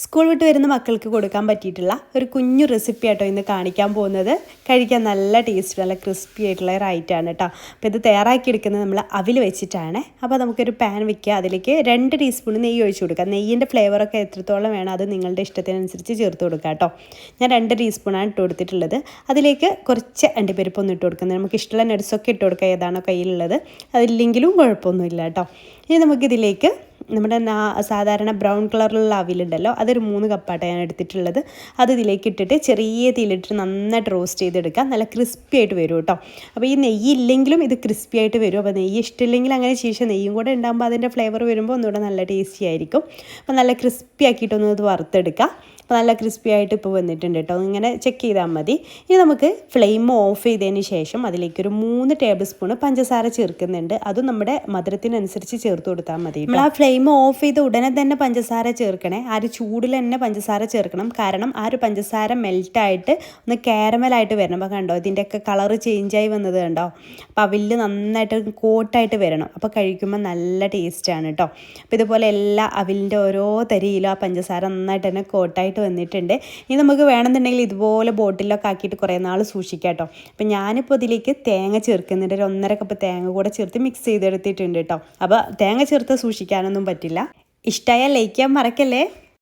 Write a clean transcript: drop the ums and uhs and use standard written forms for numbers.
School വിട്ട് വരുന്ന മക്കൾക്ക് കൊടുക്കാൻ പറ്റിയിട്ടുള്ള ഒരു കുഞ്ഞു റെസിപ്പി ആട്ടോ ഇന്ന് കാണിക്കാൻ പോകുന്നത്. കഴിക്കാൻ നല്ല ടേസ്റ്റ്, നല്ല ക്രിസ്പി ആയിട്ടുള്ള ഒരു ഐറ്റമാണ് കേട്ടോ. അപ്പോൾ ഇത് തയ്യാറാക്കിയെടുക്കുന്നത് നമ്മൾ അവിൽ വെച്ചിട്ടാണ്. അപ്പോൾ നമുക്കൊരു പാൻ വെക്കുക, അതിലേക്ക് 2 ടീസ്പൂൺ നെയ്യ് ഒഴിച്ച് കൊടുക്കുക. നെയ്യിൻ്റെ ഫ്ലേവറൊക്കെ എത്രത്തോളം വേണം അത് നിങ്ങളുടെ ഇഷ്ടത്തിനനുസരിച്ച് ചേർത്ത് കൊടുക്കുക കേട്ടോ. ഞാൻ 2 ടീസ്പൂണാണ് ഇട്ട് കൊടുത്തിട്ടുള്ളത്. അതിലേക്ക് കുറച്ച് അണ്ടിപ്പരിപ്പൊന്നും ഇട്ട് കൊടുക്കുന്നത്, നമുക്ക് ഇഷ്ടമുള്ള നട്ട്സൊക്കെ ഇട്ട് കൊടുക്കുക, ഏതാണോ കയ്യിലുള്ളത്. അതില്ലെങ്കിലും കുഴപ്പമൊന്നുമില്ല കേട്ടോ. ഇനി നമുക്കിതിലേക്ക് നമ്മുടെ സാധാരണ ബ്രൗൺ കളറിലുള്ള അവിലുണ്ടല്ലോ, അതൊരു 3 കപ്പായിട്ട് ഞാൻ എടുത്തിട്ടുള്ളത്. അത് ഇതിലേക്ക് ഇട്ടിട്ട് ചെറിയ തീയിലിട്ട് നന്നായിട്ട് റോസ്റ്റ് ചെയ്തെടുക്കുക. നല്ല ക്രിസ്പി ആയിട്ട് വരും കേട്ടോ. അപ്പോൾ ഈ നെയ്യ് ഇല്ലെങ്കിലും ഇത് ക്രിസ്പി ആയിട്ട് വരും. അപ്പോൾ നെയ്യ് ഇഷ്ടമില്ലെങ്കിൽ അങ്ങനെ ശേഷം നെയ്യും കൂടെ ഉണ്ടാകുമ്പോൾ അതിൻ്റെ ഫ്ലേവർ വരുമ്പോൾ ഒന്നുകൂടെ നല്ല ടേസ്റ്റി ആയിരിക്കും. അപ്പോൾ നല്ല ക്രിസ്പി ആക്കിയിട്ടൊന്ന് ഇത് വറുത്തെടുക്കുക. അപ്പോൾ നല്ല ക്രിസ്പി ആയിട്ട് ഇപ്പോൾ വന്നിട്ടുണ്ട് കേട്ടോ. ഇങ്ങനെ ചെക്ക് ചെയ്താൽ മതി. ഇനി നമുക്ക് ഫ്ലെയിം ഓഫ് ചെയ്തതിന് ശേഷം അതിലേക്കൊരു 3 ടേബിൾ സ്പൂൺ പഞ്ചസാര ചേർക്കുന്നുണ്ട്. അതും നമ്മുടെ മധുരത്തിനനുസരിച്ച് ചേർത്ത് കൊടുത്താൽ മതി. നമ്മൾ ആ ഫ്ലെയിം ഓഫ് ചെയ്ത് ഉടനെ തന്നെ പഞ്ചസാര ചേർക്കണേ. ആ ഒരു ചൂടിൽ തന്നെ പഞ്ചസാര ചേർക്കണം. കാരണം ആ ഒരു പഞ്ചസാര മെൽറ്റായിട്ട് ഒന്ന് കാരമലായിട്ട് വരണം. അപ്പോൾ കണ്ടോ, ഇതിൻ്റെയൊക്കെ കളറ് ചേഞ്ചായി വന്നത് കണ്ടോ. അപ്പോൾ അവില് നന്നായിട്ട് കോട്ടായിട്ട് വരണം. അപ്പോൾ കഴിക്കുമ്പോൾ നല്ല ടേസ്റ്റാണ് കേട്ടോ. അപ്പോൾ ഇതുപോലെ എല്ലാ അവിലിൻ്റെ ഓരോ തരിയിലും ആ പഞ്ചസാര നന്നായിട്ട് തന്നെ കോട്ടായിട്ട് വന്നിട്ടുണ്ട്. ഇനി നമുക്ക് വേണമെന്നുണ്ടെങ്കിൽ ഇതുപോലെ ബോട്ടിലൊക്കെ ആക്കിയിട്ട് കുറേ നാൾ സൂക്ഷിക്കാം കേട്ടോ. അപ്പം ഞാനിപ്പോൾ ഇതിലേക്ക് തേങ്ങ ചേർക്കുന്നുണ്ട്. ഒരു 1.5 കപ്പ് തേങ്ങ കൂടെ ചേർത്ത് മിക്സ് ചെയ്തെടുത്തിട്ടുണ്ട് കേട്ടോ. അപ്പോൾ തേങ്ങ ചേർത്ത് സൂക്ഷിക്കാനൊന്നും പറ്റില്ല. ഇഷ്ടമായാൽ ലൈക്ക് ചെയ്യാൻ മറക്കല്ലേ.